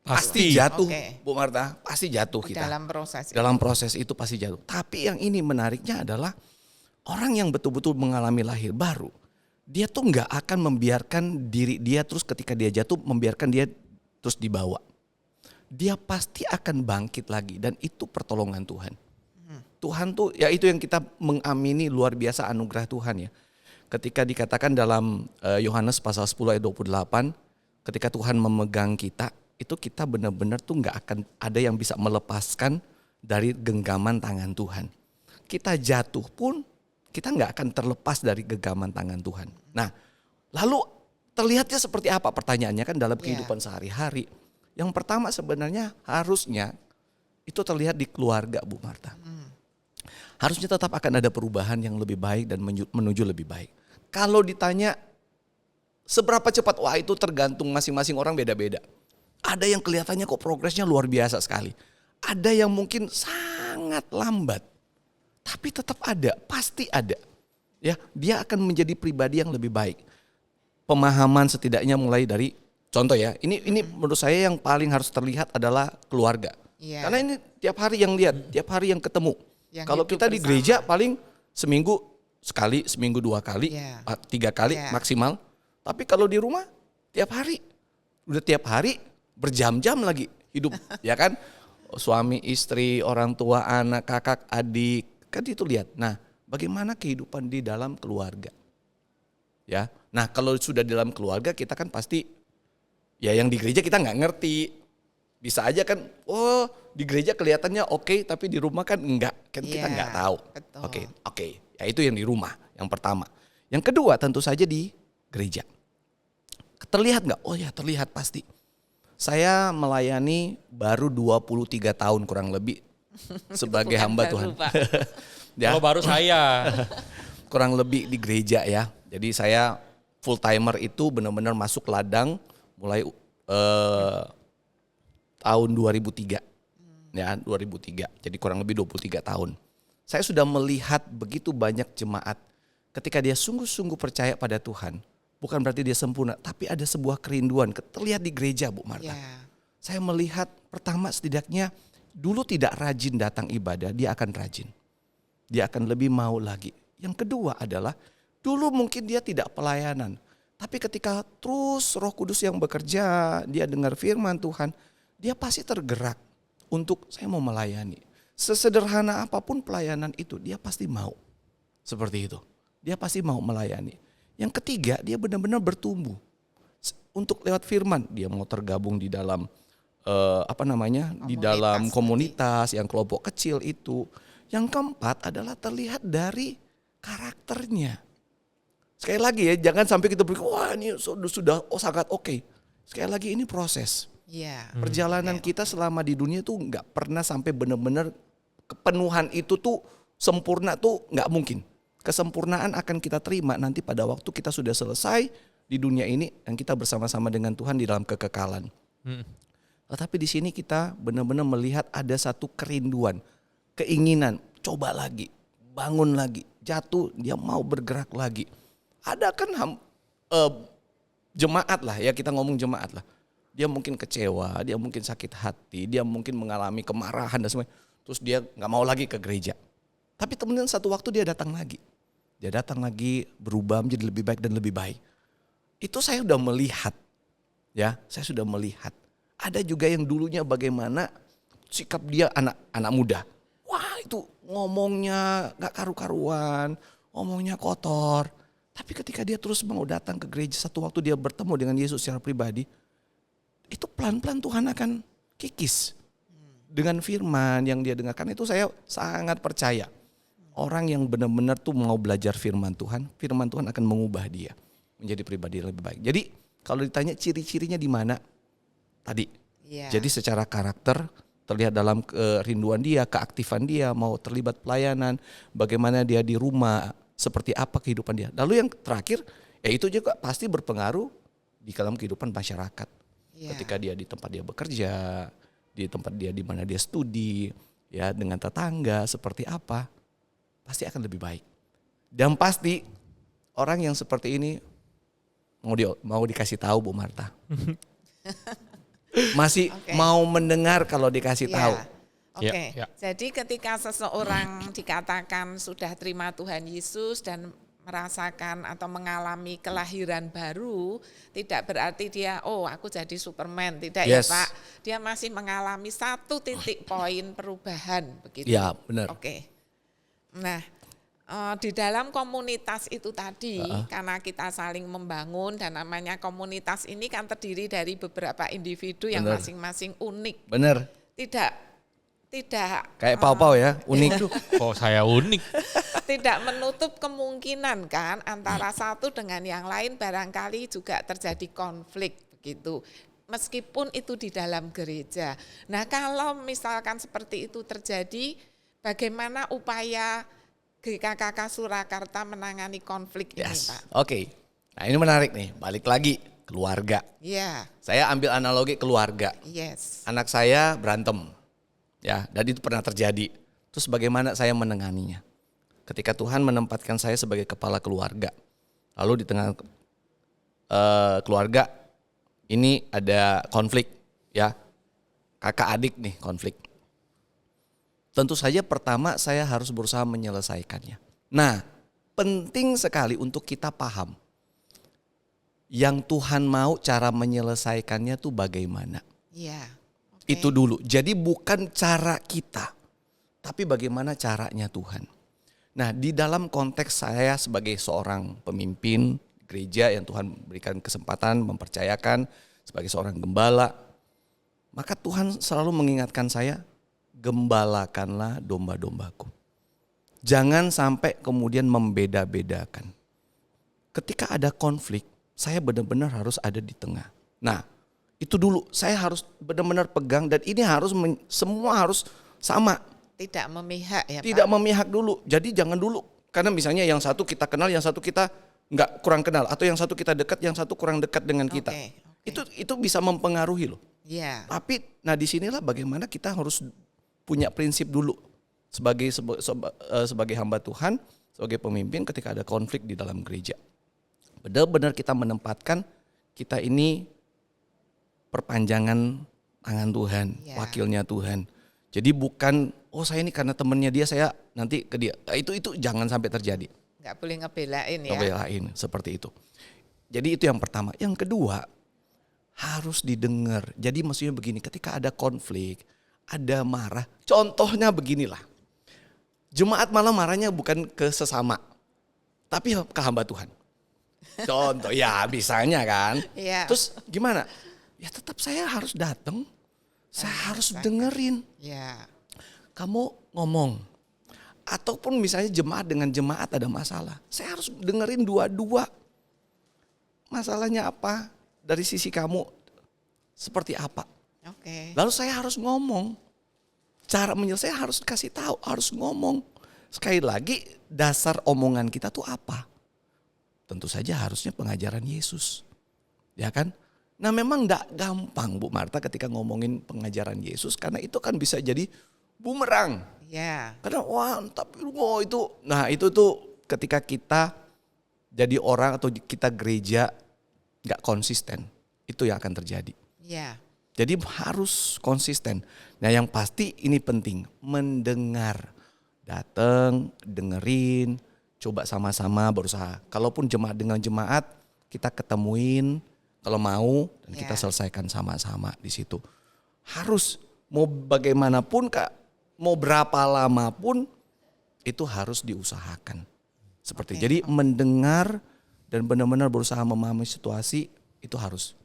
pasti Pasti. jatuh, Oke. Bu Marta, pasti jatuh kita. dalam proses itu. Dalam proses itu pasti jatuh. Tapi yang ini menariknya adalah orang yang betul-betul mengalami lahir baru, dia tuh nggak akan membiarkan diri dia terus ketika dia jatuh membiarkan dia terus dibawa. Dia pasti akan bangkit lagi dan itu pertolongan Tuhan. Tuhan tuh ya itu yang kita mengamini luar biasa anugerah Tuhan ya. Ketika dikatakan dalam Yohanes pasal 10 ayat 28, ketika Tuhan memegang kita, itu kita benar-benar tuh nggak akan ada yang bisa melepaskan dari genggaman tangan Tuhan. Kita jatuh pun kita nggak akan terlepas dari genggaman tangan Tuhan. Nah, lalu terlihatnya seperti apa pertanyaannya kan dalam kehidupan sehari-hari. Yang pertama sebenarnya harusnya itu terlihat di keluarga, Bu Marta. Harusnya tetap akan ada perubahan yang lebih baik dan menuju lebih baik. Kalau ditanya seberapa cepat, wah itu tergantung masing-masing orang beda-beda. Ada yang kelihatannya kok progresnya luar biasa sekali. Ada yang mungkin sangat lambat. Tapi tetap ada, pasti ada. Ya, dia akan menjadi pribadi yang lebih baik. Pemahaman setidaknya mulai dari contoh ya. Ini menurut saya yang paling harus terlihat adalah keluarga. Iya. Karena ini tiap hari yang lihat, tiap hari yang ketemu. Yang Kalau hidup kita di bersama. gereja paling seminggu sekali, seminggu 2 kali, Iya. 3 kali Iya. maksimal. Tapi kalau di rumah tiap hari, udah tiap hari berjam-jam lagi hidup, ya kan? Suami, istri, orang tua, anak, kakak, adik, kan itu lihat. Nah, bagaimana kehidupan di dalam keluarga? Ya, nah kalau sudah di dalam keluarga kita kan pasti, ya yang di gereja kita nggak ngerti. Bisa aja kan, oh di gereja kelihatannya oke, tapi di rumah kan enggak, kan kita Iya, nggak tahu. betul. Oke, ya itu yang di rumah, yang pertama. Yang kedua tentu saja di gereja. Terlihat nggak? Oh ya terlihat pasti. Saya melayani baru 23 tahun kurang lebih sebagai Bukan hamba baru, Tuhan. Pak. Ya, Kalau baru saya. kurang lebih di gereja ya. Jadi saya full timer itu benar-benar masuk ladang mulai tahun 2003. Ya, 2003. Jadi kurang lebih 23 tahun. Saya sudah melihat begitu banyak jemaat ketika dia sungguh-sungguh percaya pada Tuhan. Bukan berarti dia sempurna, tapi ada sebuah kerinduan terlihat di gereja, Bu Marta. Ya. Saya melihat pertama setidaknya dulu tidak rajin datang ibadah, dia akan rajin. Dia akan lebih mau lagi. Yang kedua adalah dulu mungkin dia tidak pelayanan. Tapi ketika terus Roh Kudus yang bekerja, dia dengar firman Tuhan, dia pasti tergerak untuk saya mau melayani. Sesederhana apapun pelayanan itu, dia pasti mau. Seperti itu. Dia pasti mau melayani. Yang ketiga, dia benar-benar bertumbuh. Untuk lewat firman, dia mau tergabung di dalam di dalam komunitas yang kelompok kecil itu. Yang keempat adalah terlihat dari karakternya. Sekali lagi ya, jangan sampai kita berpikir wah ini sudah sangat oke. Sekali lagi ini proses. Iya. Perjalanan kita selama di dunia tuh nggak pernah sampai benar-benar kepenuhan itu tuh sempurna tuh nggak mungkin. Kesempurnaan akan kita terima nanti pada waktu kita sudah selesai di dunia ini dan kita bersama-sama dengan Tuhan di dalam kekekalan. Tetapi di sini kita benar-benar melihat ada satu kerinduan, keinginan, coba lagi, bangun lagi, jatuh dia mau bergerak lagi. Ada kan jemaat lah ya, kita ngomong jemaat lah. Dia mungkin kecewa, dia mungkin sakit hati, dia mungkin mengalami kemarahan dan sebagainya. Terus dia nggak mau lagi ke gereja. Tapi teman-teman satu waktu dia datang lagi. Dia datang lagi berubah menjadi lebih baik dan lebih baik. Itu saya sudah melihat. Ya, saya sudah melihat. Ada juga yang dulunya bagaimana sikap dia anak muda. Wah itu ngomongnya gak karu-karuan, ngomongnya kotor. Tapi ketika dia terus mau datang ke gereja, satu waktu dia bertemu dengan Yesus secara pribadi, itu pelan-pelan Tuhan akan kikis. Dengan firman yang dia dengarkan itu saya sangat percaya. Orang yang benar-benar tuh mau belajar firman Tuhan akan mengubah dia menjadi pribadi yang lebih baik. Jadi kalau ditanya ciri-cirinya di mana? Tadi Iya. Jadi secara karakter terlihat dalam kerinduan dia, keaktifan dia, mau terlibat pelayanan, bagaimana dia di rumah, seperti apa kehidupan dia. Lalu yang terakhir, ya itu juga pasti berpengaruh di dalam kehidupan masyarakat. Iya. Ketika dia di tempat dia bekerja, di tempat dia di mana dia studi, ya dengan tetangga seperti apa, pasti akan lebih baik. Dan pasti orang yang seperti ini mau dikasih tahu Bu Marta. Masih Oke. mau mendengar kalau dikasih Ya. tahu. Oke, Ya. jadi ketika seseorang dikatakan sudah terima Tuhan Yesus dan merasakan atau mengalami kelahiran baru, tidak berarti dia, oh aku jadi Superman, tidak ya Yes. Pak. Dia masih mengalami satu titik poin perubahan, begitu. Ya, benar. Oke. Nah, di dalam komunitas itu tadi, karena kita saling membangun dan namanya komunitas ini kan terdiri dari beberapa individu yang Benar. masing-masing unik. Benar. Tidak Kayak pau-pau ya, unik. Kok saya unik? tidak menutup kemungkinan kan antara satu dengan yang lain barangkali juga terjadi konflik begitu. Meskipun itu di dalam gereja. Nah, kalau misalkan seperti itu terjadi, bagaimana upaya GKKK Surakarta menangani konflik ini, Yes. Pak? Oke. Nah, ini menarik nih, balik lagi keluarga. Ya, Saya ambil analogi keluarga. yes. Anak saya berantem. Ya, dan itu pernah terjadi. Terus bagaimana saya menenganinya? Ketika Tuhan menempatkan saya sebagai kepala keluarga. Lalu di tengah keluarga ini ada konflik, ya. Kakak adik nih konflik. Tentu saja pertama saya harus berusaha menyelesaikannya. Nah, penting sekali untuk kita paham. Yang Tuhan mau cara menyelesaikannya tuh bagaimana. Ya. oke. Itu dulu. Jadi bukan cara kita, tapi bagaimana caranya Tuhan. Nah, di dalam konteks saya sebagai seorang pemimpin gereja yang Tuhan berikan kesempatan mempercayakan sebagai seorang gembala, maka Tuhan selalu mengingatkan saya, gembalakanlah domba-dombaku. Jangan sampai kemudian membeda-bedakan. Ketika ada konflik, saya benar-benar harus ada di tengah. Nah, itu dulu saya harus benar-benar pegang dan ini harus semua harus sama. Tidak memihak ya, Tidak Pak? memihak dulu. Jadi jangan dulu. Karena misalnya yang satu kita kenal, yang satu kita nggak kurang kenal. Atau yang satu kita dekat, yang satu kurang dekat dengan kita. Oke. Itu bisa mempengaruhi loh. Ya. Tapi nah disinilah bagaimana kita harus punya prinsip dulu. Sebagai hamba Tuhan, sebagai pemimpin ketika ada konflik di dalam gereja. Benar-benar kita menempatkan kita ini perpanjangan tangan Tuhan, Ya. wakilnya Tuhan. Jadi bukan, oh saya ini karena temennya dia saya nanti ke dia. Itu jangan sampai terjadi. Nggak boleh ngebelain ya. Ngebelain seperti itu. Jadi itu yang pertama. Yang kedua, harus didengar. Jadi maksudnya begini, ketika ada konflik, ada marah. Contohnya beginilah. Jemaat malah marahnya bukan ke sesama, tapi ke hamba Tuhan. Contoh, ya misalnya kan. Iya. Terus gimana? Ya tetap saya harus datang. Saya harus dengerin. Ya. Kamu ngomong. Ataupun misalnya jemaat dengan jemaat ada masalah. Saya harus dengerin dua-dua. Masalahnya apa? Dari sisi kamu seperti apa? Oke. Lalu saya harus ngomong. Cara menyelesaikan harus kasih tahu, harus ngomong. Sekali lagi dasar omongan kita tuh apa? Tentu saja harusnya pengajaran Yesus. Ya kan? Nah memang enggak gampang Bu Marta ketika ngomongin pengajaran Yesus. Karena itu kan bisa jadi bumerang. Ya. Karena tapi itu. Nah itu tuh ketika kita jadi orang atau kita gereja enggak konsisten. Itu yang akan terjadi. Ya. Jadi harus konsisten. Nah yang pasti ini penting, mendengar. Datang, dengerin, coba sama-sama berusaha. Kalaupun jemaat dengan jemaat, kita ketemuin kalau mau dan kita selesaikan sama-sama di situ. Harus mau bagaimanapun Kak, mau berapa lama pun itu harus diusahakan. Seperti jadi mendengar dan benar-benar berusaha memahami situasi itu harus.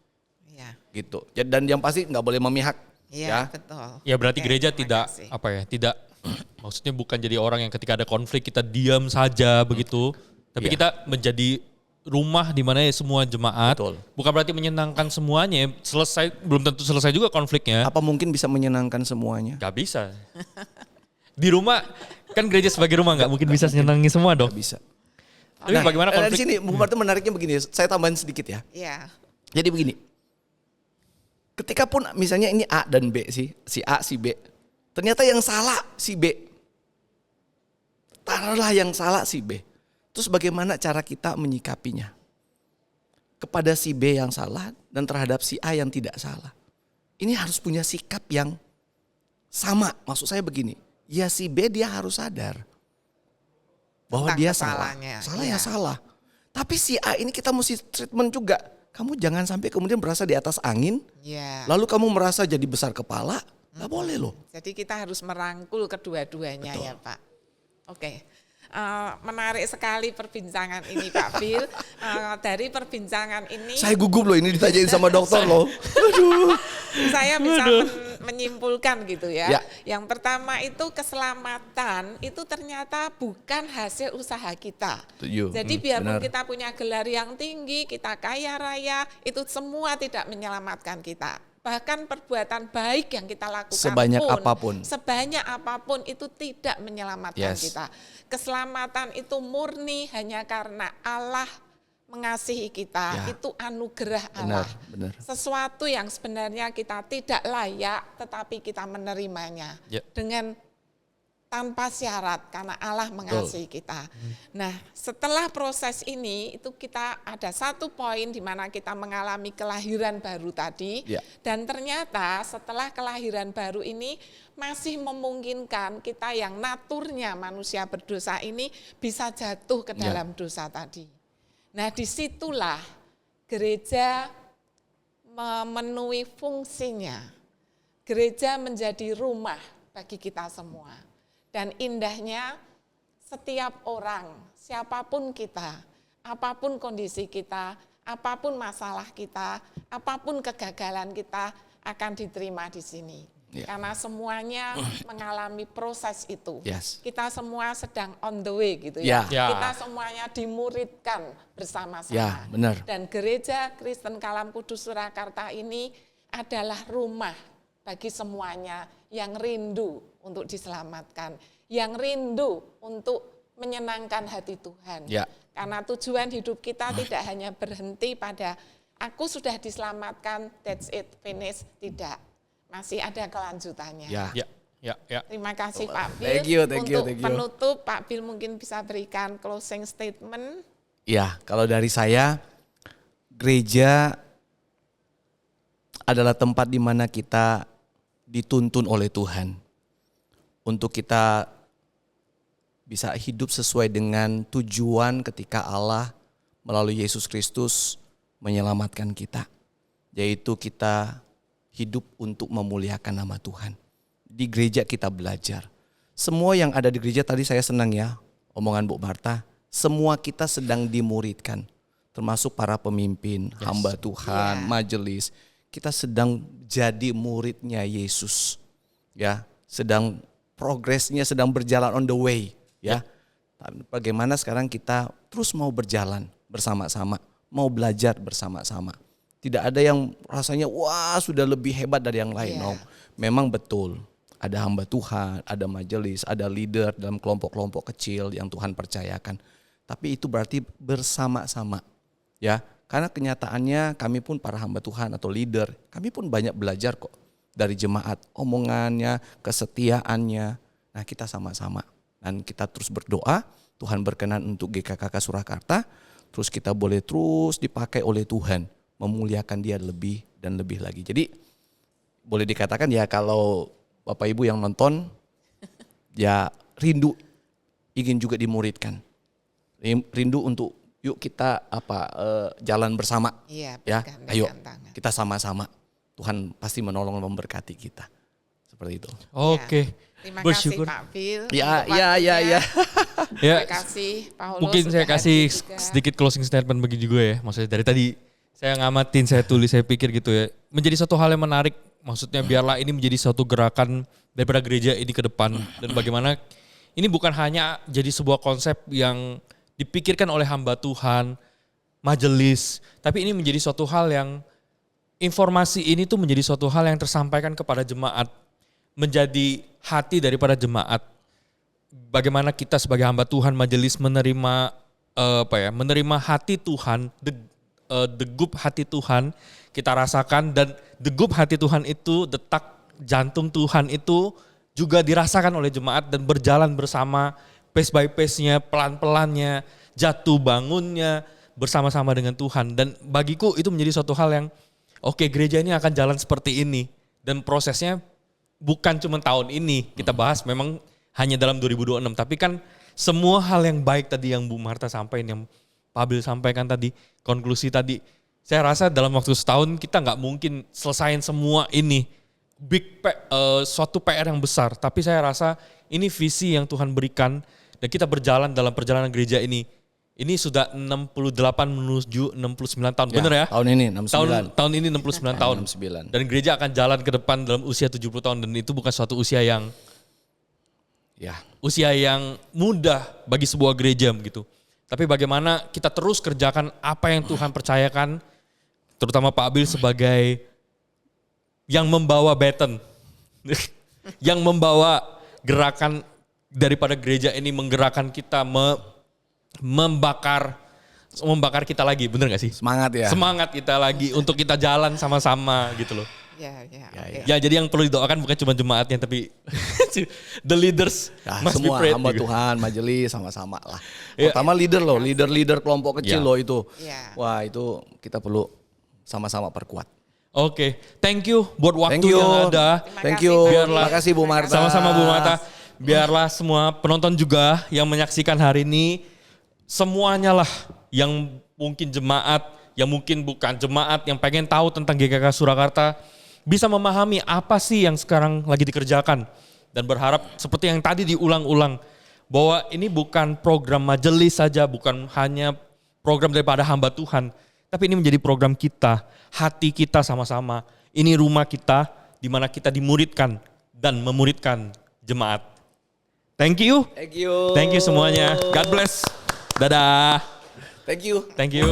Ya. Gitu. Dan yang pasti nggak boleh memihak. Iya, Ya. betul. Ya berarti Oke, gereja terima tidak kasih. tidak maksudnya bukan jadi orang yang ketika ada konflik kita diam saja begitu, tapi Iya. kita menjadi rumah di mana ya semua jemaat. Betul. Bukan berarti menyenangkan semuanya. Selesai belum tentu selesai juga konfliknya. Apa mungkin bisa menyenangkan semuanya? Gak bisa. Di rumah kan gereja sebagai rumah nggak mungkin bisa menyenangi semua dong. Gak bisa. Tapi bagaimana Di konflik? sini Bu Marta menariknya begini, saya tambahin sedikit ya. Iya. Jadi begini, ketika pun misalnya ini A dan B sih, si A, si B, ternyata yang salah si B. Taruhlah yang salah si B. Terus bagaimana cara kita menyikapinya? Kepada si B yang salah dan terhadap si A yang tidak salah. Ini harus punya sikap yang sama. Maksud saya begini, ya si B dia harus sadar bahwa Tentang dia salah. kesalahannya, Salah iya. ya salah. Tapi si A ini kita mesti treatment juga. Kamu jangan sampai kemudian berasa di atas angin, Ya. lalu kamu merasa jadi besar kepala. Gak boleh loh. Jadi kita harus merangkul kedua-duanya ya Pak. Oke. Menarik sekali perbincangan ini Pak Bill. Dari perbincangan ini Saya gugup loh ini ditanyain sama dokter loh. Aduh. saya bisa menyimpulkan gitu ya. Ya. Yang pertama itu keselamatan itu ternyata bukan hasil usaha kita. Setuju. Jadi biarpun Benar. kita punya gelar yang tinggi, kita kaya raya, itu semua tidak menyelamatkan kita. Bahkan perbuatan baik yang kita lakukan Sebanyak pun, apapun. sebanyak apapun itu tidak menyelamatkan Yes. kita. Keselamatan itu murni hanya karena Allah mengasihi kita. Ya. Itu anugerah Benar, Allah. benar. Sesuatu yang sebenarnya kita tidak layak tetapi kita menerimanya Ya. dengan tanpa syarat karena Allah mengasihi kita. Nah, setelah proses ini itu kita ada satu poin di mana kita mengalami kelahiran baru tadi. Ya. Dan ternyata setelah kelahiran baru ini masih memungkinkan kita yang naturnya manusia berdosa ini bisa jatuh ke Ya. dalam dosa tadi. Nah, disitulah gereja memenuhi fungsinya. Gereja menjadi rumah bagi kita semua. Dan indahnya setiap orang, siapapun kita, apapun kondisi kita, apapun masalah kita, apapun kegagalan kita akan diterima di sini. Ya. Karena semuanya mengalami proses itu. Yes. Kita semua sedang on the way gitu Ya. ya. Ya. Kita semuanya dimuridkan bersama-sama. Ya, benar. Dan gereja Kristen Kalam Kudus Surakarta ini adalah rumah bagi semuanya yang rindu untuk diselamatkan, yang rindu untuk menyenangkan hati Tuhan. Ya. Karena tujuan hidup kita tidak hanya berhenti pada aku sudah diselamatkan, that's it, finish, tidak. Masih ada kelanjutannya. Ya. Ya. Terima kasih Pak Bill. Thank you, thank you, Untuk thank you. penutup, Pak Bill mungkin bisa berikan closing statement. Ya, kalau dari saya, gereja adalah tempat di mana kita dituntun oleh Tuhan untuk kita bisa hidup sesuai dengan tujuan ketika Allah melalui Yesus Kristus menyelamatkan kita, yaitu kita hidup untuk memuliakan nama Tuhan. Di gereja kita belajar. Semua yang ada di gereja tadi saya senang ya, omongan Bu Marta, semua kita sedang dimuridkan, termasuk para pemimpin, hamba Tuhan, majelis. Kita sedang jadi muridnya Yesus, ya, sedang progresnya sedang berjalan on the way, ya. Bagaimana sekarang kita terus mau berjalan bersama-sama, mau belajar bersama-sama. Tidak ada yang rasanya wah sudah lebih hebat dari yang lain. No. Memang betul, ada hamba Tuhan, ada majelis, ada leader dalam kelompok-kelompok kecil yang Tuhan percayakan. Tapi itu berarti bersama-sama, ya. Karena kenyataannya kami pun para hamba Tuhan atau leader, kami pun banyak belajar kok dari jemaat, omongannya, kesetiaannya. Nah, kita sama-sama dan kita terus berdoa, Tuhan berkenan untuk GKKK Surakarta, terus kita boleh terus dipakai oleh Tuhan, memuliakan Dia lebih dan lebih lagi. Jadi boleh dikatakan ya kalau Bapak Ibu yang nonton ya rindu ingin juga dimuridkan. Rindu untuk yuk kita jalan bersama. Iya, Ya, bergandengan ayo tangan. kita sama-sama. Tuhan pasti menolong dan memberkati kita. Seperti itu. Oke. Terima Bersyukur. kasih Pak Bill. Ya, untuk ya, ya, waktunya. ya. Ya, Terima kasih Paulus. mungkin saya sudah kasih hadir juga. sedikit closing statement bagi juga ya. Maksudnya dari tadi saya ngamatin, saya tulis, saya pikir gitu ya. Menjadi satu hal yang menarik. Maksudnya biarlah ini menjadi suatu gerakan daripada gereja ini ke depan. Dan bagaimana ini bukan hanya jadi sebuah konsep yang dipikirkan oleh hamba Tuhan. majelis. Tapi ini menjadi suatu hal yang, informasi ini tuh menjadi suatu hal yang tersampaikan kepada jemaat. Menjadi hati daripada jemaat. Bagaimana kita sebagai hamba Tuhan majelis menerima menerima hati Tuhan, degup hati Tuhan kita rasakan, dan degup hati Tuhan itu, detak jantung Tuhan itu juga dirasakan oleh jemaat dan berjalan bersama pace by pace-nya, pelan-pelannya, jatuh bangunnya bersama-sama dengan Tuhan. Dan bagiku itu menjadi suatu hal yang oke, gereja ini akan jalan seperti ini, dan prosesnya bukan cuma tahun ini kita bahas, memang hanya dalam 2026, tapi kan semua hal yang baik tadi yang Bu Marta sampaikan, yang Pak Abil sampaikan tadi, konklusi tadi, saya rasa dalam waktu setahun kita nggak mungkin selesain semua ini. Suatu PR yang besar, tapi saya rasa ini visi yang Tuhan berikan dan kita berjalan dalam perjalanan gereja ini. Ini sudah 68 menuju 69 tahun, benar ya? Tahun ini 69. Tahun ini 69 tahun. 69. Dan gereja akan jalan ke depan dalam usia 70 tahun, dan itu bukan suatu usia yang mudah bagi sebuah gereja begitu. Tapi bagaimana kita terus kerjakan apa yang Tuhan percayakan, terutama Pak Abil sebagai yang membawa baton, yang membawa gerakan daripada gereja ini, menggerakkan kita, membakar kita lagi, bener gak sih? Semangat ya. Semangat kita lagi untuk kita jalan sama-sama gitu loh. Oke. Ya, jadi yang perlu didoakan bukan cuma jemaatnya, tapi the leaders must be semua prayed hamba juga. Tuhan, majelis sama-sama lah. Ya. Pertama leader loh, leader kelompok kecil Ya. loh itu. Ya. Wah, itu kita perlu sama-sama perkuat. Oke, thank you buat waktu Thank you. yang ada. Thank you. Biarlah- Terima kasih Bu Marta. Sama-sama Bu Marta. Biarlah semua penonton juga yang menyaksikan hari ini, semuanya lah yang mungkin jemaat, yang mungkin bukan jemaat, yang pengen tahu tentang GKK Surakarta, bisa memahami apa sih yang sekarang lagi dikerjakan. Dan berharap seperti yang tadi diulang-ulang, bahwa ini bukan program majelis saja, bukan hanya program daripada hamba Tuhan, tapi ini menjadi program kita, hati kita sama-sama. Ini rumah kita, di mana kita dimuridkan dan memuridkan jemaat. Thank you. Thank you. Thank you semuanya. God bless. Dadah. Thank you. Thank you.